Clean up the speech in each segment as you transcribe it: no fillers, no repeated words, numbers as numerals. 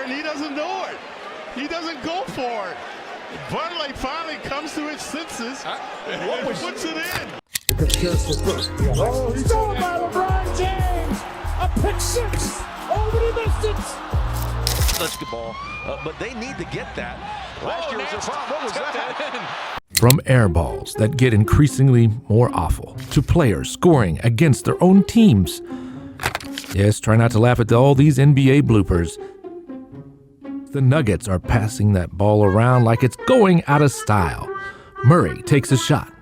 and he doesn't know it. He doesn't go for it. Butler finally comes to his senses and puts it in. Oh, he's going by LeBron James. A pick six. Oh, but he missed it. Basketball, but they need to get that. Last year was a problem. What was that? From air balls that get increasingly more awful to players scoring against their own teams. Yes, try not to laugh at all these NBA bloopers. The Nuggets are passing that ball around like it's going out of style. Murray takes a shot,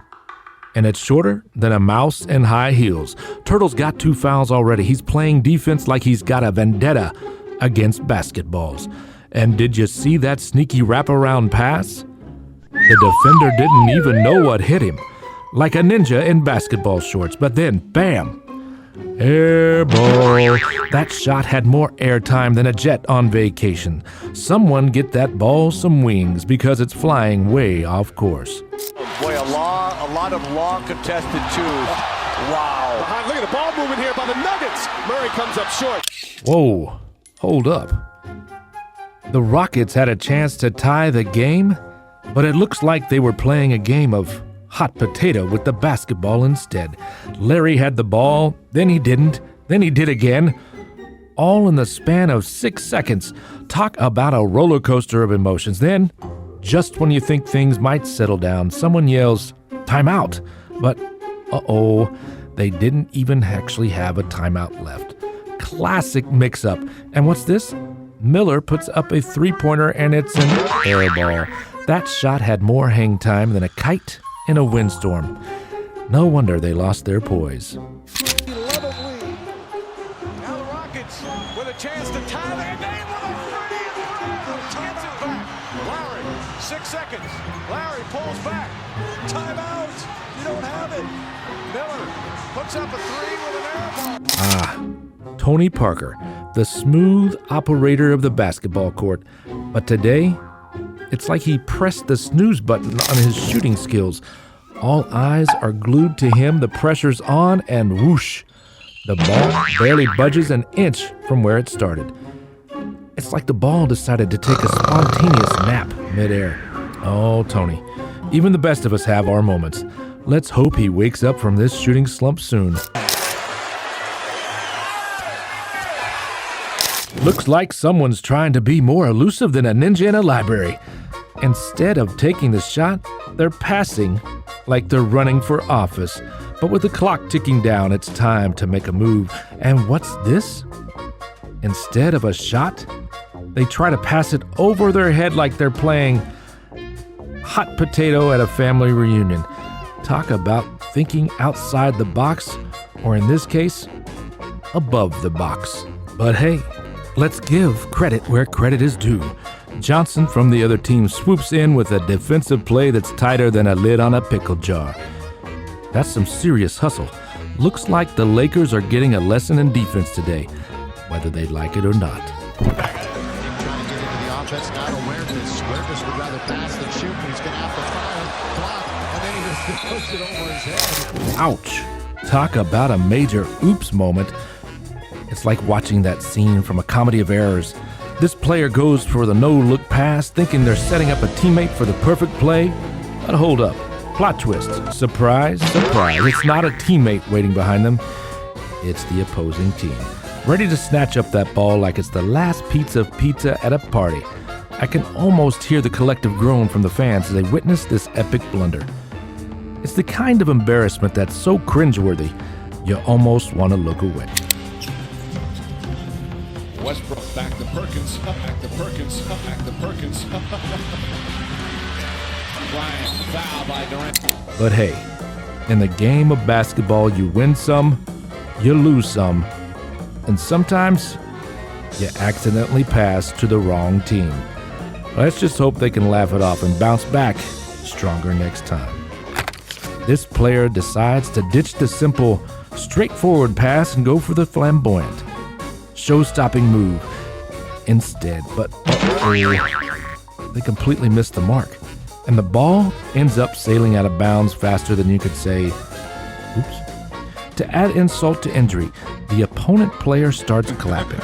and it's shorter than a mouse in high heels. Turtle's got 2 fouls already. He's playing defense like he's got a vendetta against basketballs. And did you see that sneaky wraparound pass? The defender didn't even know what hit him, like a ninja in basketball shorts, but then, bam! Air ball. That shot had more airtime than a jet on vacation. Someone get that ball some wings because it's flying way off course. Boy, a lot of long contested twos. Wow. Behind, look at the ball movement here by the Nuggets. Murray comes up short. Whoa, hold up. The Rockets had a chance to tie the game, but it looks like they were playing a game of hot potato with the basketball instead. Larry had the ball, then he didn't, then he did again. All in the span of 6 seconds. Talk about a roller coaster of emotions. Then, just when you think things might settle down, someone yells, "Timeout!" But, uh-oh, they didn't even actually have a timeout left. Classic mix-up. And what's this? Miller puts up a three-pointer and it's an air ball. That shot had more hang time than a kite in a windstorm. No wonder they lost their poise. 11 lead. Now the Rockets with a chance to tie their game with a 30th. Gets it back. Larry, 6 seconds. Larry pulls back. Timeout. You don't have it. Miller puts up a 3 with an air ball. Tony Parker, the smooth operator of the basketball court. But today, it's like he pressed the snooze button on his shooting skills. All eyes are glued to him, the pressure's on, and whoosh. The ball barely budges an inch from where it started. It's like the ball decided to take a spontaneous nap midair. Oh, Tony, even the best of us have our moments. Let's hope he wakes up from this shooting slump soon. Looks like someone's trying to be more elusive than a ninja in a library. Instead of taking the shot, they're passing like they're running for office. But with the clock ticking down, it's time to make a move. And what's this? Instead of a shot, they try to pass it over their head like they're playing hot potato at a family reunion. Talk about thinking outside the box, or in this case, above the box. But hey, let's give credit where credit is due. Johnson from the other team swoops in with a defensive play that's tighter than a lid on a pickle jar. That's some serious hustle. Looks like the Lakers are getting a lesson in defense today, whether they like it or not. Trying to get into the offense, not awareness. Awareness would rather pass than shoot, but he's going to have to foul, block, and then he just throws it over his head. Ouch! Talk about a major oops moment. It's like watching that scene from a comedy of errors. This player goes for the no-look pass, thinking they're setting up a teammate for the perfect play. But hold up. Plot twist. Surprise, surprise. It's not a teammate waiting behind them. It's the opposing team, ready to snatch up that ball like it's the last piece of pizza at a party. I can almost hear the collective groan from the fans as they witness this epic blunder. It's the kind of embarrassment that's so cringeworthy, you almost want to look away. Westbrook back to Perkins, back to Perkins, back to Perkins. Bryant, foul by Durant. But hey, in the game of basketball, you win some, you lose some, and sometimes you accidentally pass to the wrong team. Let's just hope they can laugh it off and bounce back stronger next time. This player decides to ditch the simple, straightforward pass and go for the flamboyant, show-stopping move instead, but they completely missed the mark. And the ball ends up sailing out of bounds faster than you could say, oops. To add insult to injury, the opponent player starts clapping.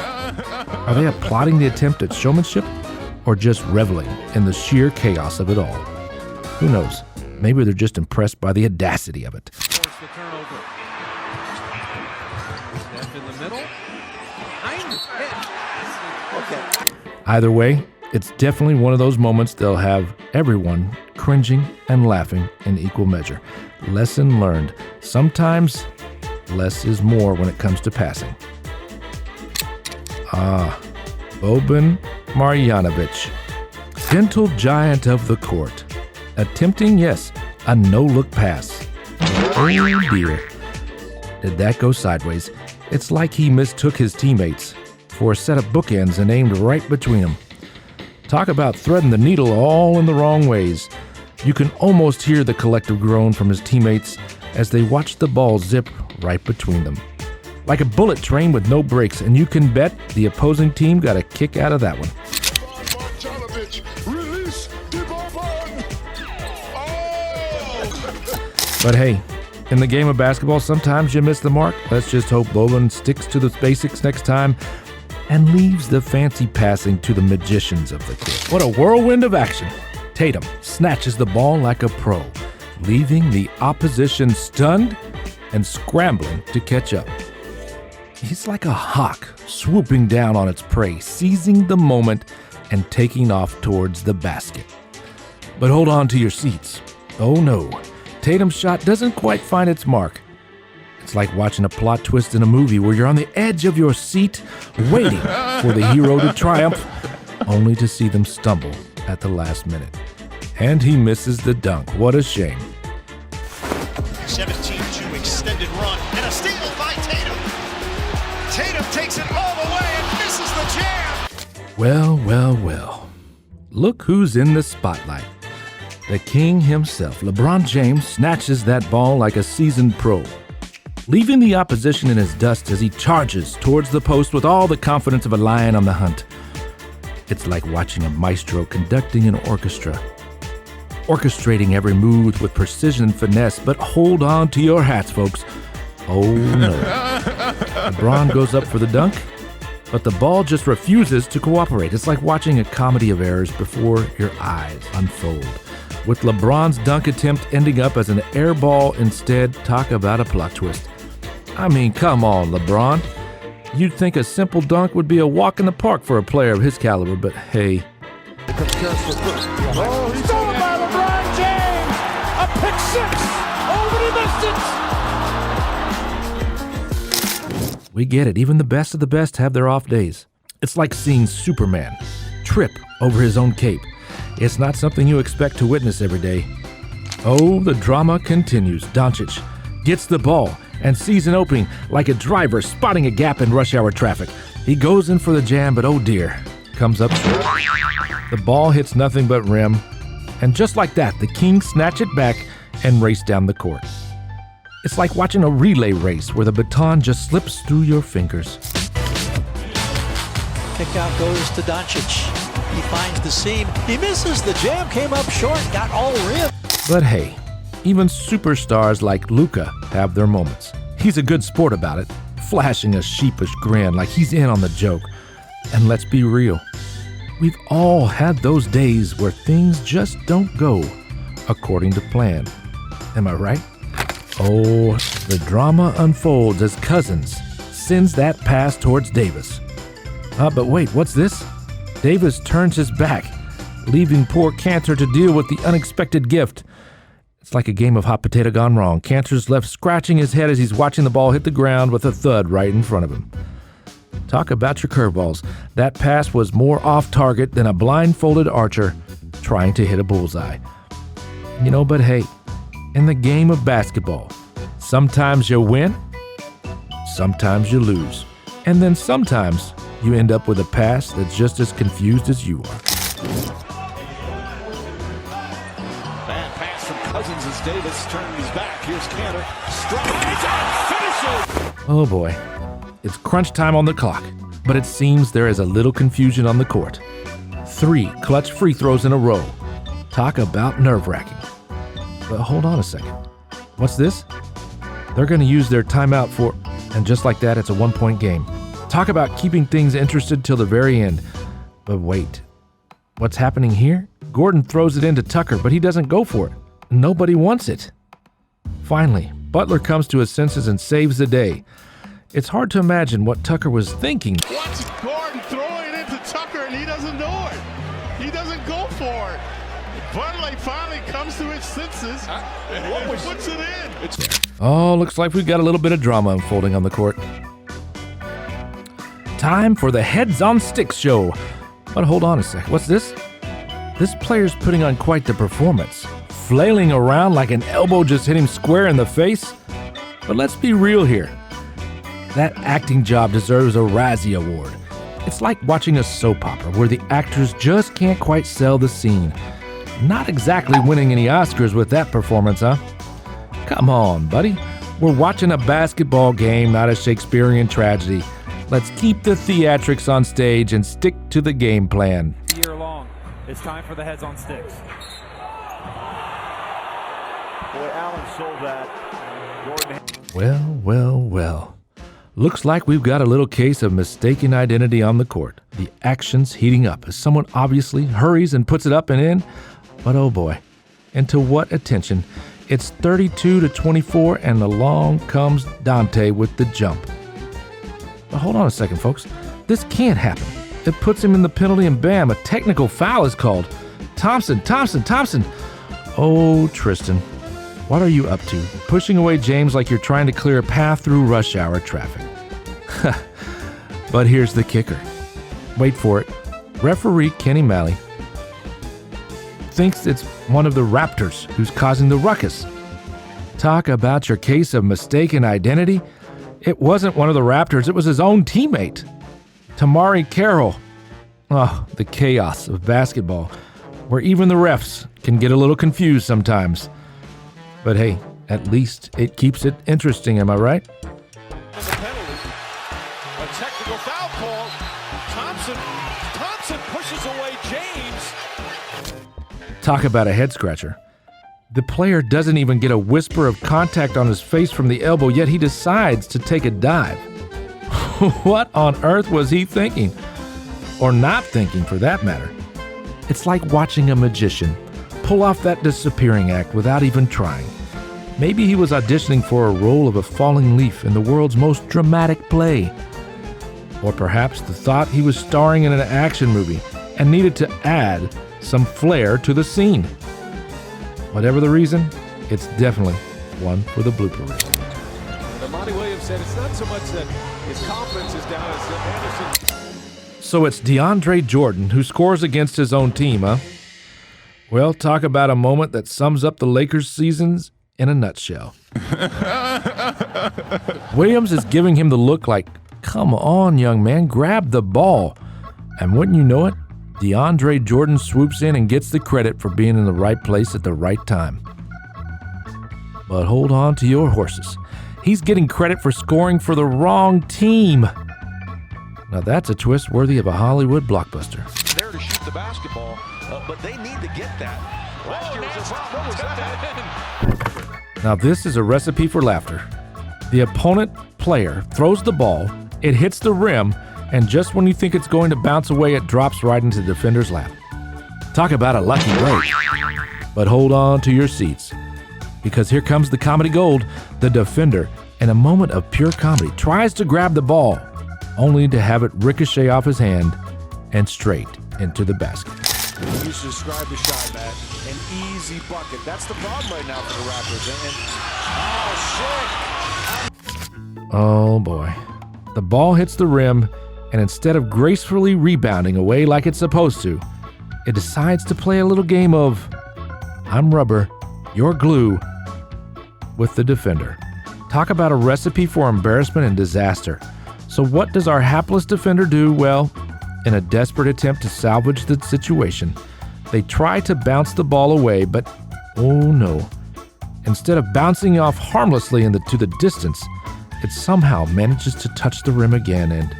Are they applauding the attempt at showmanship or just reveling in the sheer chaos of it all? Who knows? Maybe they're just impressed by the audacity of it. Force the turnover. Step in the middle. Behind the hit. Okay. Either way, it's definitely one of those moments they'll have everyone cringing and laughing in equal measure. Lesson learned. Sometimes less is more when it comes to passing. Boban Marjanovic, gentle giant of the court, attempting, yes, a no-look pass. Oh dear. Did that go sideways? It's like he mistook his teammates for a set of bookends and aimed right between them. Talk about threading the needle all in the wrong ways. You can almost hear the collective groan from his teammates as they watch the ball zip right between them. Like a bullet train with no brakes, and you can bet the opposing team got a kick out of that one. But hey, in the game of basketball, sometimes you miss the mark. Let's just hope Boban sticks to the basics next time and leaves the fancy passing to the magicians of the court. What a whirlwind of action. Tatum snatches the ball like a pro, leaving the opposition stunned and scrambling to catch up. He's like a hawk swooping down on its prey, seizing the moment and taking off towards the basket. But hold on to your seats. Oh no, Tatum's shot doesn't quite find its mark. It's like watching a plot twist in a movie where you're on the edge of your seat, waiting for the hero to triumph, only to see them stumble at the last minute. And he misses the dunk. What a shame. 17-2 extended run, and a steal by Tatum. Tatum takes it all the way and misses the jam. Well, well, well. Look who's in the spotlight. The king himself, LeBron James, snatches that ball like a seasoned pro, leaving the opposition in his dust as he charges towards the post with all the confidence of a lion on the hunt. It's like watching a maestro conducting an orchestra, orchestrating every move with precision and finesse, but hold on to your hats, folks. Oh no. LeBron goes up for the dunk, but the ball just refuses to cooperate. It's like watching a comedy of errors before your eyes unfold, with LeBron's dunk attempt ending up as an air ball instead. Talk about a plot twist. I mean, come on, LeBron. You'd think a simple dunk would be a walk in the park for a player of his caliber, but hey. Oh, he's stolen by LeBron James. A pick six. Oh, but he missed it. We get it. Even the best of the best have their off days. It's like seeing Superman trip over his own cape. It's not something you expect to witness every day. Oh, the drama continues. Doncic gets the ball and sees an opening like a driver spotting a gap in rush hour traffic. He goes in for the jam, but oh dear, comes up short. The ball hits nothing but rim, and just like that, the Kings snatch it back and race down the court. It's like watching a relay race where the baton just slips through your fingers. Kick out goes to Doncic. He finds the seam. He misses. The jam came up short, got all rim. But hey, even superstars like Luka have their moments. He's a good sport about it, flashing a sheepish grin like he's in on the joke. And let's be real, we've all had those days where things just don't go according to plan. Am I right? Oh, the drama unfolds as Cousins sends that pass towards Davis. But wait, what's this? Davis turns his back, leaving poor Cantor to deal with the unexpected gift. It's like a game of hot potato gone wrong. Cantor's left scratching his head as he's watching the ball hit the ground with a thud right in front of him. Talk about your curveballs. That pass was more off target than a blindfolded archer trying to hit a bullseye. You know, but hey, in the game of basketball, sometimes you win, sometimes you lose, and then sometimes you end up with a pass that's just as confused as you are. Bad pass from Cousins as Davis turns his back. Here's Cantor. Strides and finishes. Oh boy, it's crunch time on the clock, but it seems there is a little confusion on the court. 3 clutch free throws in a row. Talk about nerve-wracking. But hold on a second. What's this? They're going to use their timeout for, and just like that, it's a 1-point game. Talk about keeping things interested till the very end. But wait, what's happening here? Gordon throws it into Tucker, but he doesn't go for it. Nobody wants it. Finally, Butler comes to his senses and saves the day. It's hard to imagine what Tucker was thinking. Watch Gordon throw it into Tucker, and he doesn't know it. He doesn't go for it. Butler finally comes to his senses and puts it in. Oh, looks like we've got a little bit of drama unfolding on the court. Time for the Heads on Sticks show. But hold on a sec. What's this? This player's putting on quite the performance, flailing around like an elbow just hit him square in the face. But let's be real here. That acting job deserves a Razzie Award. It's like watching a soap opera where the actors just can't quite sell the scene. Not exactly winning any Oscars with that performance, huh? Come on, buddy. We're watching a basketball game, not a Shakespearean tragedy. Let's keep the theatrics on stage and stick to the game plan. Year long. It's time for the Heads on Sticks. Boy, Allen sold that. Gordon. Well. Looks like we've got a little case of mistaken identity on the court. The action's heating up as someone obviously hurries and puts it up and in. But oh boy, and to what attention. It's 32-24 and along comes Dante with the jump. But hold on a second, folks. This can't happen. It puts him in the penalty and bam, a technical foul is called. Thompson. Oh, Tristan, what are you up to? Pushing away James like you're trying to clear a path through rush hour traffic. But here's the kicker. Wait for it. Referee Kenny Malley thinks it's one of the Raptors who's causing the ruckus. Talk about your case of mistaken identity. It wasn't one of the Raptors, it was his own teammate, Tamari Carroll. Oh, the chaos of basketball, where even the refs can get a little confused sometimes. But hey, at least it keeps it interesting, am I right? The penalty. A technical foul call. Thompson pushes away James. Talk about a head scratcher. The player doesn't even get a whisper of contact on his face from the elbow, yet he decides to take a dive. What on earth was he thinking? Or not thinking, for that matter. It's like watching a magician pull off that disappearing act without even trying. Maybe he was auditioning for a role of a falling leaf in the world's most dramatic play. Or perhaps the thought he was starring in an action movie and needed to add some flair to the scene. Whatever the reason, it's definitely one for the blooper reel. Monty Williams said it's not so much that his confidence is down as Anderson. So it's DeAndre Jordan who scores against his own team, huh? Well, talk about a moment that sums up the Lakers' seasons in a nutshell. Williams is giving him the look like, come on, young man, grab the ball. And wouldn't you know it, DeAndre Jordan swoops in and gets the credit for being in the right place at the right time. But hold on to your horses. He's getting credit for scoring for the wrong team. Now that's a twist worthy of a Hollywood blockbuster. There to shoot the basketball, but they need to get that. Last year was a problem. What was that? Now this is a recipe for laughter. The opponent player throws the ball, it hits the rim, and just when you think it's going to bounce away, it drops right into the defender's lap. Talk about a lucky break. But hold on to your seats, because here comes the comedy gold. The defender, in a moment of pure comedy, tries to grab the ball, only to have it ricochet off his hand and straight into the basket. You used to describe the shot, Matt, an easy bucket. That's the problem right now for the Raptors. Oh boy. The ball hits the rim, and instead of gracefully rebounding away like it's supposed to, it decides to play a little game of I'm rubber, you're glue with the defender. Talk about a recipe for embarrassment and disaster. So what does our hapless defender do? Well, in a desperate attempt to salvage the situation, they try to bounce the ball away, but oh no. Instead of bouncing off harmlessly to the distance, it somehow manages to touch the rim again and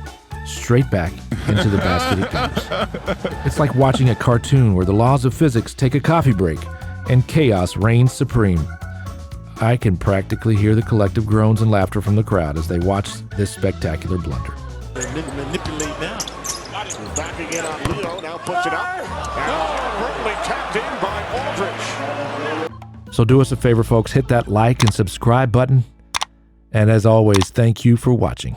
straight back into the basket it goes. It's like watching a cartoon where the laws of physics take a coffee break and chaos reigns supreme. I can practically hear the collective groans and laughter from the crowd as they watch this spectacular blunder. Manipulate now. Backing in on Leo, now puts it up. And abruptly tapped in by Aldridge. So do us a favor, folks, hit that like and subscribe button. And as always, thank you for watching.